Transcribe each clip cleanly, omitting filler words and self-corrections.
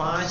5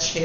6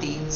3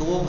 2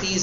30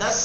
10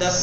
10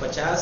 50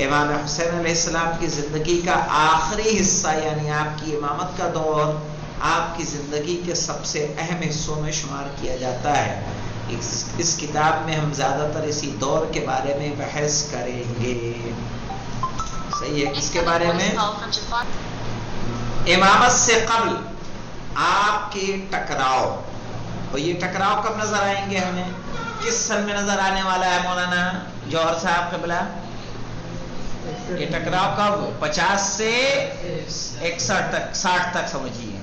امام حسین علیہ السلام کی زندگی کا آخری حصہ یعنی آپ کی امامت کا دور آپ کی زندگی کے سب سے اہم حصوں میں شمار کیا جاتا ہے. اس کتاب میں ہم زیادہ تر اسی دور کے بارے میں بحث کریں گے. صحیح ہے. کس کے بارے میں؟ امامت سے قبل آپ کے ٹکراؤ. اور یہ ٹکراؤ کب نظر آئیں گے ہمیں؟ کس سن میں نظر آنے والا ہے مولانا جوہر صاحب قبلہ؟ یہ ٹکراؤ کب؟ 50 سے 61 تک 60 تک سمجھیے.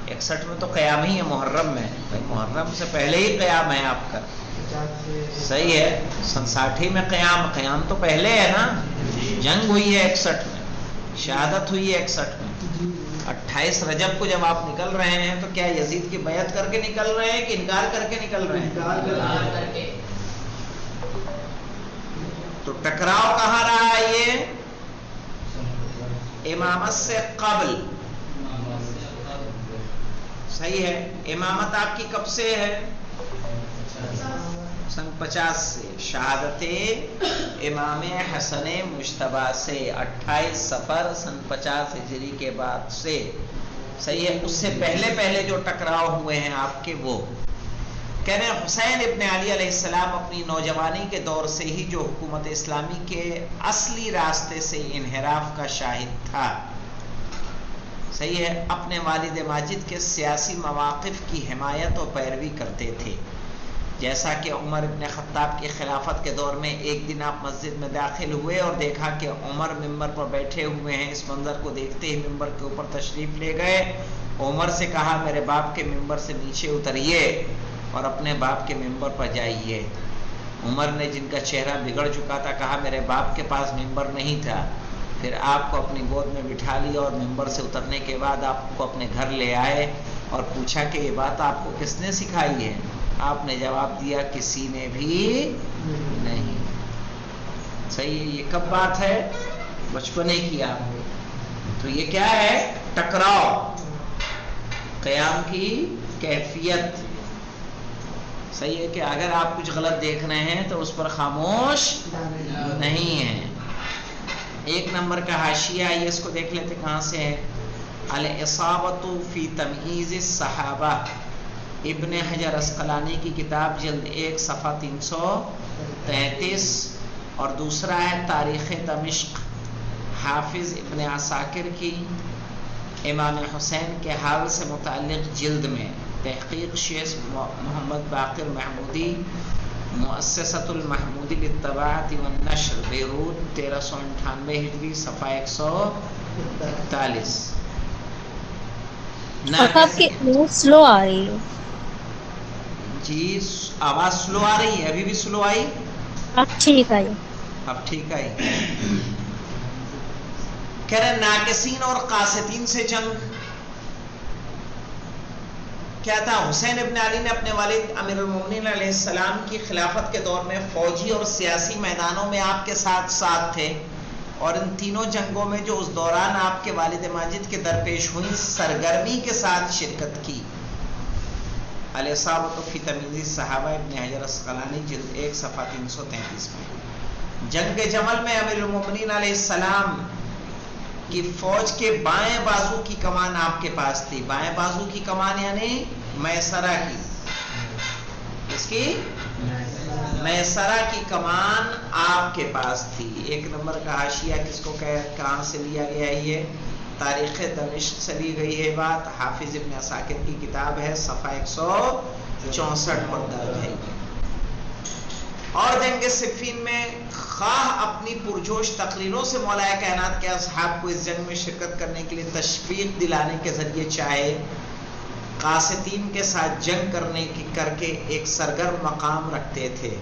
61 میں تو قیام ہی ہے محرم میں. محرم سے پہلے ہی قیام ہے آپ کا. صحیح ہے. سن 60 میں قیام تو پہلے ہے نا. جنگ ہوئی ہے 61 میں, شہادت ہوئی ہے 61 میں. 28 رجب کو جب آپ نکل رہے ہیں تو کیا یزید کی بیعت کر کے نکل رہے ہیں کہ انکار کر کے نکل رہے ہیں؟ تو ٹکراؤ کہاں رہا ہے؟ یہ امامت سے قبل. صحیح ہے. امامت آپ کی کب سے ہے؟ سن 50 سے. شہادت امام حسن مجتبی سے 28 صفر سن 50 ہجری کے بعد سے. صحیح ہے. اس سے پہلے جو ٹکراؤ ہوئے ہیں آپ کے وہ کہہ رہے ہیں حسین ابن علی علیہ السلام اپنی نوجوانی کے دور سے ہی جو حکومت اسلامی کے اصلی راستے سے انحراف کا شاہد تھا. صحیح ہے. اپنے والد ماجد کے سیاسی مواقف کی حمایت و پیروی کرتے تھے. جیسا کہ عمر ابن خطاب کی خلافت کے دور میں ایک دن آپ مسجد میں داخل ہوئے اور دیکھا کہ عمر ممبر پر بیٹھے ہوئے ہیں. اس منظر کو دیکھتے ہی ممبر کے اوپر تشریف لے گئے. عمر سے کہا میرے باپ کے ممبر سے نیچے اتریے اور اپنے باپ کے ممبر پر جائیے. عمر نے, جن کا چہرہ بگڑ چکا تھا, کہا میرے باپ کے پاس ممبر نہیں تھا. پھر آپ کو اپنی گود میں بٹھا لیا اور ممبر سے اترنے کے بعد آپ کو اپنے گھر لے آئے اور پوچھا کہ یہ بات آپ کو کس نے سکھائی ہے؟ آپ نے جواب دیا کسی نے بھی نہیں. صحیح ہے. یہ کب بات ہے؟ بچپنے کی آپ نے. تو یہ کیا ہے؟ ٹکراؤ, قیام کی کیفیت. صحیح ہے کہ اگر آپ کچھ غلط دیکھ رہے ہیں تو اس پر خاموش نہیں ہیں. 1 نمبر کا حاشیہ یہ اس کو دیکھ لیتے کہاں سے ہے. الاصابۃ فی تمییز الصحابہ, ابن حجر اسقلانی کی کتاب جلد 1 صفحہ 333. اور دوسرا ہے تاریخ دمشق, حافظ ابن عساکر کی امام حسین کے حال سے متعلق جلد میں, تحقیق شیخ محمد باقر محمودی, مؤسسۃ المحمودی للطباعت والنشر, بیروت 1398 ہجری, صفحہ 141. آپ کی آواز سلو آ رہی ہے. جی آواز سلو آ رہی ہے. ابھی بھی سلو آئی؟ اب ٹھیک آئی. اب ٹھیک آئی. کہہ رہے ناقصین اور قاسطین سے جنگ. کیا تھا؟ حسین ابن علی نے اپنے والد امیر المومنین علیہ السلام کی خلافت کے دور میں فوجی اور سیاسی میدانوں میں آپ کے ساتھ ساتھ تھے, اور ان تینوں جنگوں میں جو اس دوران آپ کے والد ماجد کے درپیش ہوئی سرگرمی کے ساتھ شرکت کی. الاصابۃ فی تمییز الصحابہ, ابن حجر اسقلانی جلد 1 صفحہ 333 میں. جنگ جمل میں امیر المومنین علیہ السلام کی فوج کے بائیں بازو کی کمان آپ کے پاس تھی. بائیں بازو کی کمان یعنی میسرہ کی, اس کی میسرہ کی کمان آپ کے پاس تھی. 1 نمبر کا حاشیہ کس کو کہاں سے لیا گیا ہے؟ یہ تاریخ دمشق سے لی گئی ہے بات. حافظ ابن عساکر کی کتاب ہے, صفحہ 164 پر درج ہے. اور جنگ صفین میں خواہ اپنی پرجوش تقریروں سے مولا کائنات کے اصحاب کو اس جنگ میں شرکت کرنے کے لیے تشویق دلانے کے ذریعے, چاہے قاسطین کے ساتھ جنگ کر کے ایک سرگرم مقام رکھتے تھے.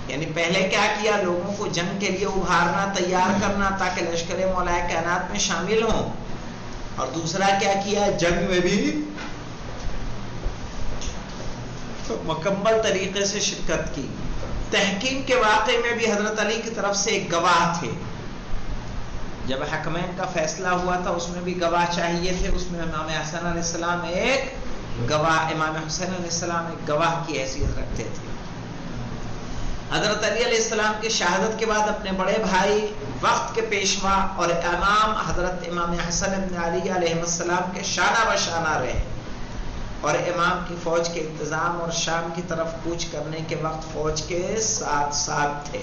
یعنی پہلے کیا کیا؟ لوگوں کو جنگ کے لیے ابھارنا, تیار کرنا تاکہ لشکر مولا کائنات میں شامل ہوں. اور دوسرا کیا کیا؟ جنگ میں بھی مکمل طریقے سے شرکت کی. تحکیم کے واقعے میں بھی حضرت علی کی طرف سے ایک گواہ تھے. جب حکمین کا فیصلہ ہوا تھا اس میں بھی گواہ چاہیے تھے. اس میں امام حسن علیہ السلام ایک گواہ, امام حسین علیہ السلام ایک گواہ کی حیثیت رکھتے تھے. حضرت علی علیہ السلام کی شہادت کے بعد اپنے بڑے بھائی وقت کے پیشوا اور امام حضرت امام حسن ابن علی علیہ السلام کے شانہ بشانہ رہے، اور امام کی فوج کے انتظام اور شام کی طرف کوچ کرنے کے وقت فوج کے ساتھ ساتھ تھے.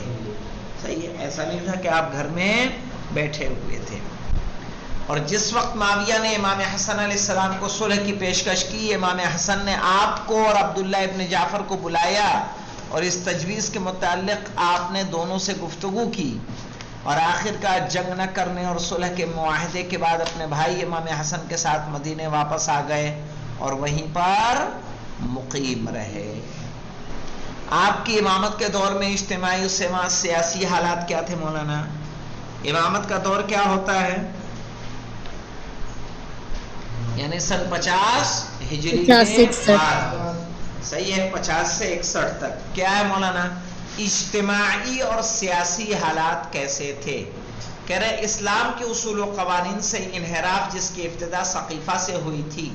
صحیح ہے، ایسا نہیں تھا کہ آپ گھر میں بیٹھے ہوئے تھے. اور جس وقت معاویہ نے امام حسن علیہ السلام کو صلح کی پیشکش کی، امام حسن نے آپ کو اور عبداللہ ابن جعفر کو بلایا اور اس تجویز کے متعلق آپ نے دونوں سے گفتگو کی، اور آخر کار جنگ نہ کرنے اور صلح کے معاہدے کے بعد اپنے بھائی امام حسن کے ساتھ مدینے واپس آ گئے اور وہیں پر مقیم رہے. آپ کی امامت کے دور میں اجتماعی و سیاسی حالات کیا تھے مولانا؟ امامت کا دور کیا ہوتا ہے؟ یعنی سن 50 ہجری کے بعد، صحیح ہے، 50 سے 61 تک کیا ہے مولانا؟ اجتماعی اور سیاسی حالات کیسے تھے؟ کہہ رہے اسلام کے اصول و قوانین سے انحراف جس کی ابتدا سقیفہ سے ہوئی تھی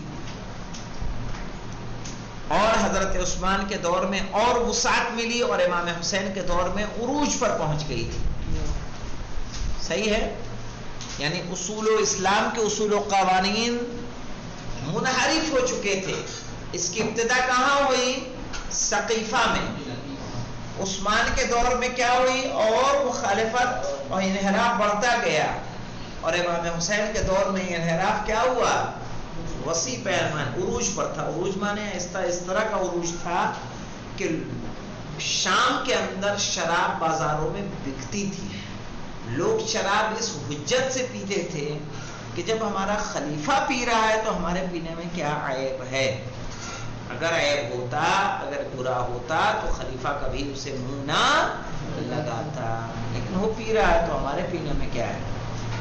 اور حضرت عثمان کے دور میں اور وسعت ملی اور امام حسین کے دور میں عروج پر پہنچ گئی تھی. صحیح ہے، یعنی اصول و اسلام کے اصول و قوانین منحرف ہو چکے تھے. اس کی ابتدا کہاں ہوئی؟ سقیفہ میں. عثمان کے دور میں کیا ہوئی؟ اور مخالفت اور انحراف بڑھتا گیا، اور امام حسین کے دور میں انحراف کیا ہوا؟ وسیع پیمان عروج پر تھا. عروج مانے اس طرح کا عروج تھا کہ شام کے اندر شراب بازاروں میں بکتی تھی. لوگ شراب اس حجت سے پیتے تھے کہ جب ہمارا خلیفہ پی رہا ہے تو ہمارے پینے میں کیا عیب ہے؟ اگر عیب ہوتا، اگر برا ہوتا تو خلیفہ کبھی اسے منہ نہ لگاتا، لیکن وہ پی رہا ہے تو ہمارے پینے میں کیا ہے؟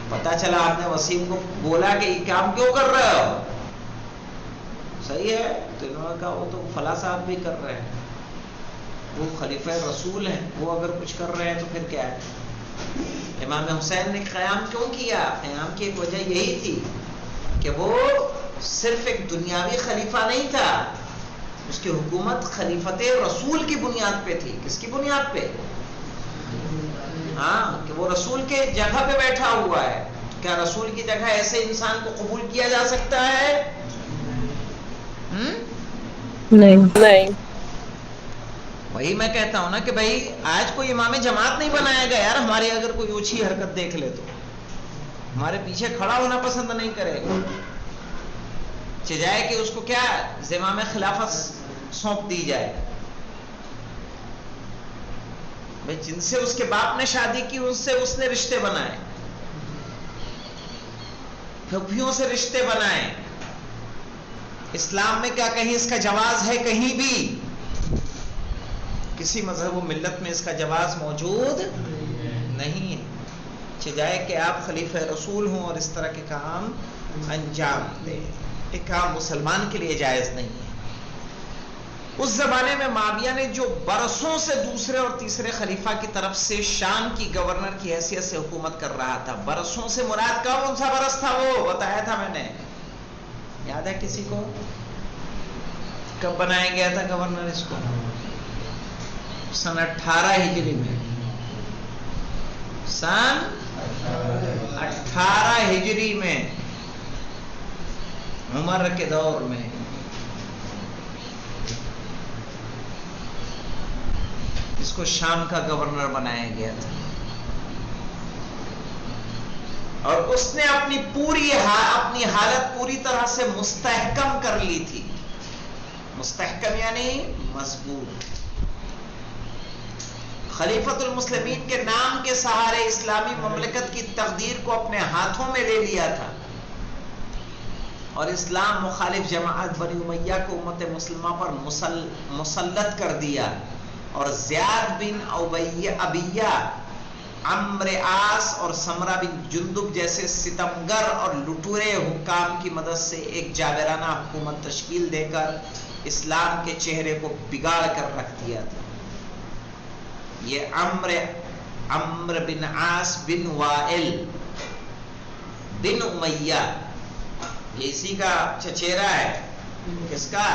پتہ چلا آپ نے وسیم کو بولا کہ یہ کام کیوں کر رہے ہو؟ صحیح ہے، تو انہوں نے کہا وہ تو فلاں صاحب بھی کر رہے ہیں، وہ خلیفہ رسول ہیں، وہ اگر کچھ کر رہے ہیں تو پھر کیا ہے؟ امام حسین نے قیام کیوں کیا؟ قیام کی ایک وجہ یہی تھی کہ وہ صرف ایک دنیاوی خلیفہ نہیں تھا، اس کی حکومت خلیفت رسول کی بنیاد پہ تھی. کس کی بنیاد پہ؟ ہاں، کہ وہ رسول کے جگہ پہ بیٹھا ہوا ہے. کیا رسول کی جگہ ایسے انسان کو قبول کیا جا سکتا ہے؟ نہیں. وہی میں کہتا ہوں نا کہ بھائی آج کوئی امام جماعت نہیں بنایا گیا یار. ہماری اگر کوئی اونچی حرکت دیکھ لے تو ہمارے پیچھے کھڑا ہونا پسند نہیں کرے گا، چاہے کہ اس کو کیا زمام خلافت سونپ دی جائے. بھائی جن سے اس کے باپ نے شادی کی ان سے اس نے رشتے بنائے، پھوپھیوں سے رشتے بنائے. اسلام میں کیا کہیں اس کا جواز ہے؟ کہیں بھی کسی مذہب و ملت میں اس کا جواز موجود نہیں ہے. چاہے کہ آپ خلیفہ رسول ہوں اور اس طرح کے کام انجام دیں، یہ کام مسلمان کے لیے جائز نہیں ہے. اس زمانے میں معاویہ نے جو برسوں سے دوسرے اور تیسرے خلیفہ کی طرف سے شام کی گورنر کی حیثیت سے حکومت کر رہا تھا. برسوں سے مراد کون سا برس تھا؟ وہ بتایا تھا میں نے، یاد ہے کسی کو؟ کب بنایا گیا تھا گورنر اس کو؟ سن 18 ہجری میں. سن 18 ہجری میں عمر کے دور میں اس کو شام کا گورنر بنایا گیا تھا. اور اس نے اپنی حالت پوری طرح سے مستحکم کر لی تھی. مستحکم یعنی مضبوط. خلیفۃ المسلمین کے نام کے سہارے اسلامی مملکت کی تقدیر کو اپنے ہاتھوں میں لے لیا تھا اور اسلام مخالف جماعت بنی امیہ کو امت مسلمہ پر مسلط کر دیا، اور زیاد بن ابیہ، عمرو عاص اور سمرہ بن جندب جیسے ستمگر اور لٹورے حکام کی مدد سے ایک جابرانہ حکومت تشکیل دے کر اسلام کے چہرے کو بگاڑ کر رکھ دیا تھا. یہ عمرو بن عاص بن وائل بن امیہ، یہ اسی کا چچیرا ہے. کس کا؟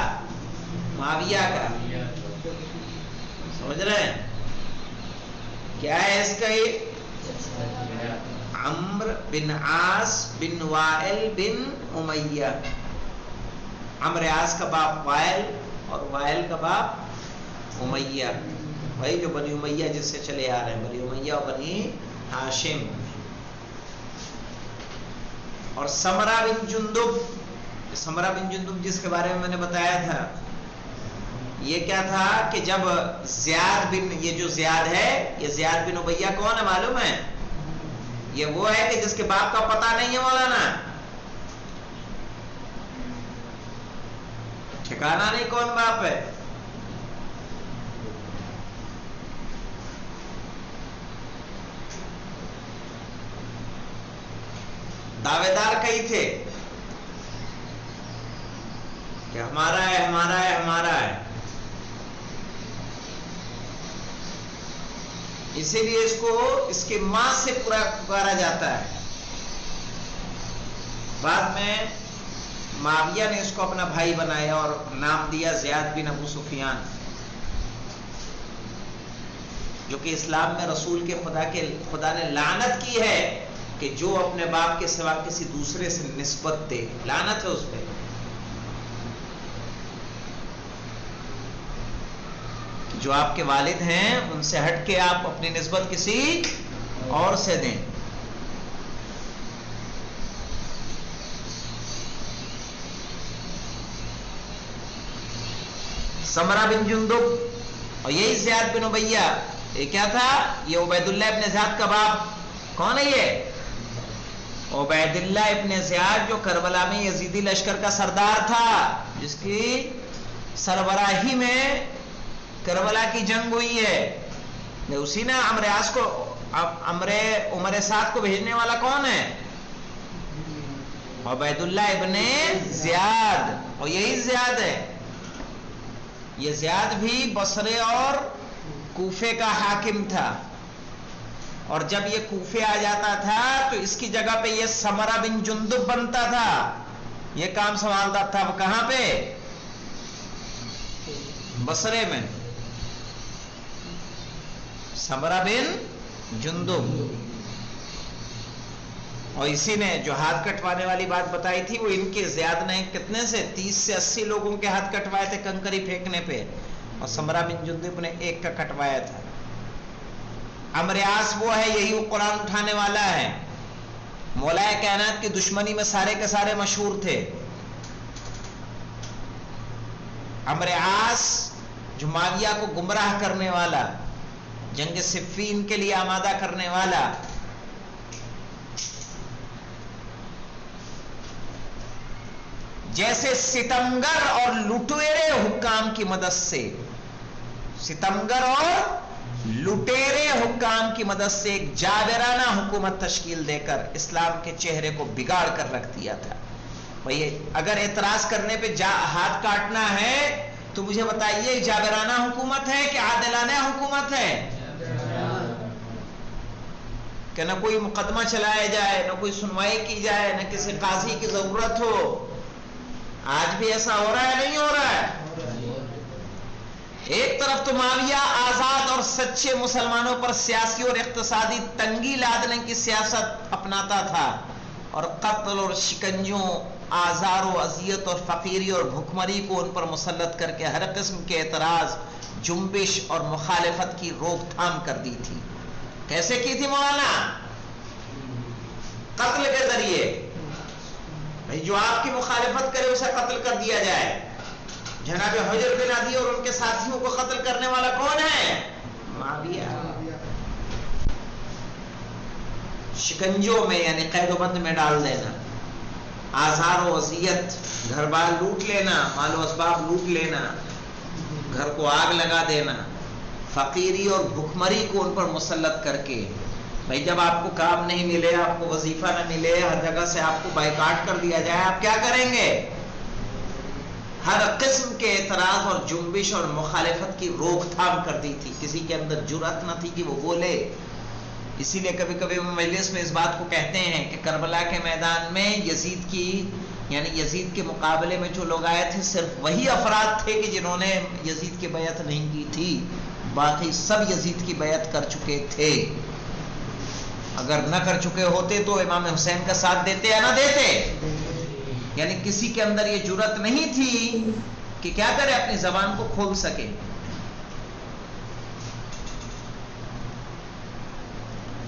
معاویہ کا. سمجھ رہے ہیں؟ کیا ہے اس کا؟ یہ عمرو بن عاص بن وائل بن امیہ. عمرو عاص کا باپ وائل اور وائل کا باپ امیہ، وہی جو بنی امیہ جس سے چلے آ رہے ہیں، بنی امیہ اور بنی ہاشم. اور سمرہ بن جندب، سمرہ بن جندب جس کے بارے میں میں نے بتایا تھا، یہ کیا تھا کہ جب زیاد بن، یہ جو زیاد ہے، یہ زیاد بن امیہ کون ہے معلوم ہے؟ یہ وہ ہے کہ جس کے باپ کا پتہ نہیں ہے مولانا، ٹھکانا نہیں کون باپ ہے. دعوے دار کئی تھے کہ ہمارا ہے ہمارا ہے ہمارا ہے. اسی لیے اس کو اس کی ماں سے پکارا جاتا ہے. بعد میں معاویہ نے اس کو اپنا بھائی بنایا اور نام دیا زیاد بن ابو سفیان، جو کہ اسلام میں رسول کے خدا نے لعنت کی ہے کہ جو اپنے باپ کے سوا کسی دوسرے سے نسبت دے، لعنت ہے اس پہ. جو آپ کے والد ہیں ان سے ہٹ کے آپ اپنی نسبت کسی اور سے دیں. سمرہ بن جندب اور یہی زیاد بن امیہ، یہ کیا تھا؟ یہ عبید اللہ ابن زیاد کا باپ. کون ہے یہ؟ عبید اللہ ابن زیاد جو کربلا میں یزیدی لشکر کا سردار تھا، جس کی سربراہی میں کربلا کی جنگ ہوئی ہے. اسی نے عمر سعد کو بھیجنے والا کون ہے؟ عبید اللہ ابن زیاد. اور یہی زیاد ہے. یہ زیاد بھی بصرے اور کوفے کا حاکم تھا، اور جب یہ کوفے آ جاتا تھا تو اس کی جگہ پہ یہ سمرہ بن جندب بنتا تھا، یہ کام سنبھالتا تھا. وہ کہاں پہ؟ بصرے میں. سمرہ بن جندب. اور اسی نے جو ہاتھ کٹوانے والی بات بتائی تھی، وہ ان کے زیاد نے کتنے سے 30 سے 80 لوگوں کے ہاتھ کٹوائے تھے کنکری پھینکنے پہ، اور سمرہ بن جندب نے ایک کا کٹوایا تھا. عمرو عاص وہ ہے، یہی وہ قرآن اٹھانے والا ہے. مولا کائنات کی دشمنی میں سارے کے سارے مشہور تھے. عمرو عاص جو معاویہ کو گمراہ کرنے والا، جنگ صفین کے لیے آمادہ کرنے والا، جیسے ستمگر اور لٹیرے حکام کی مدد سے، ستمگر اور لٹیرے حکام کی مدد سے ایک جابرانہ حکومت تشکیل دے کر اسلام کے چہرے کو بگاڑ کر رکھ دیا تھا. بھئی اگر اعتراض کرنے پہ ہاتھ کاٹنا ہے تو مجھے بتائیے جابرانہ حکومت ہے کہ عادلانہ حکومت ہے؟ کہ نہ کوئی مقدمہ چلایا جائے، نہ کوئی سنوائی کی جائے، نہ کسی قاضی کی ضرورت ہو. آج بھی ایسا ہو رہا ہے نہیں ہو رہا ہے؟ ایک طرف تو معاویہ آزاد اور سچے مسلمانوں پر سیاسی اور اقتصادی تنگی لادنے کی سیاست اپناتا تھا، اور قتل اور شکنجوں، آزار و اذیت اور فقیری اور بھوکمری کو ان پر مسلط کر کے ہر قسم کے اعتراض، جنبش اور مخالفت کی روک تھام کر دی تھی. کیسے کی تھی مولانا؟ قتل کے ذریعے. جو آپ کی مخالفت کرے اسے قتل کر دیا جائے. جناب حجر بن عدی اور ان کے ساتھیوں کو قتل کرنے والا کون ہے؟ معاویہ. شکنجوں میں یعنی قید و بند میں ڈال دینا، آزار و اذیت، گھر بار لوٹ لینا، مال و اسباب لوٹ لینا، گھر کو آگ لگا دینا، فقیری اور بھوکمری کو ان پر مسلط کر کے. بھائی جب آپ کو کام نہیں ملے، آپ کو وظیفہ نہ ملے، ہر جگہ سے آپ کو بائیکاٹ کر دیا جائے، آپ کیا کریں گے؟ ہر قسم کے اعتراض اور جنبش اور مخالفت کی روک تھام کر دی تھی. کسی کے اندر جرأت نہ تھی کہ وہ بولے. اسی لیے کبھی کبھی مجلس میں اس بات کو کہتے ہیں کہ کربلا کے میدان میں یزید کے مقابلے میں جو لوگ آئے تھے صرف وہی افراد تھے کہ جنہوں نے یزید کی بیعت نہیں کی تھی. باقی سب یزید کی بیعت کر چکے تھے. اگر نہ کر چکے ہوتے تو امام حسین کا ساتھ دیتے یا نہ دیتے؟ یعنی کسی کے اندر یہ جرأت نہیں تھی کہ کیا کرے، اپنی زبان کو کھول سکے.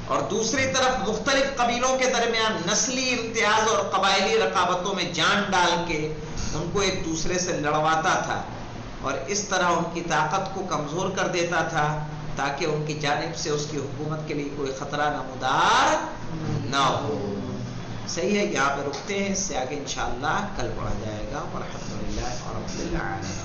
اور دوسری طرف مختلف قبیلوں کے درمیان نسلی امتیاز اور قبائلی رقابتوں میں جان ڈال کے ان کو ایک دوسرے سے لڑواتا تھا اور اس طرح ان کی طاقت کو کمزور کر دیتا تھا تاکہ ان کی جانب سے اس کی حکومت کے لیے کوئی خطرہ نمودار نہ ہو. صحیح ہے، یہاں پہ رکتے ہیں، اس سے آگے انشاءاللہ کل پڑھا جائے گا. والحمدللہ رب العالمین.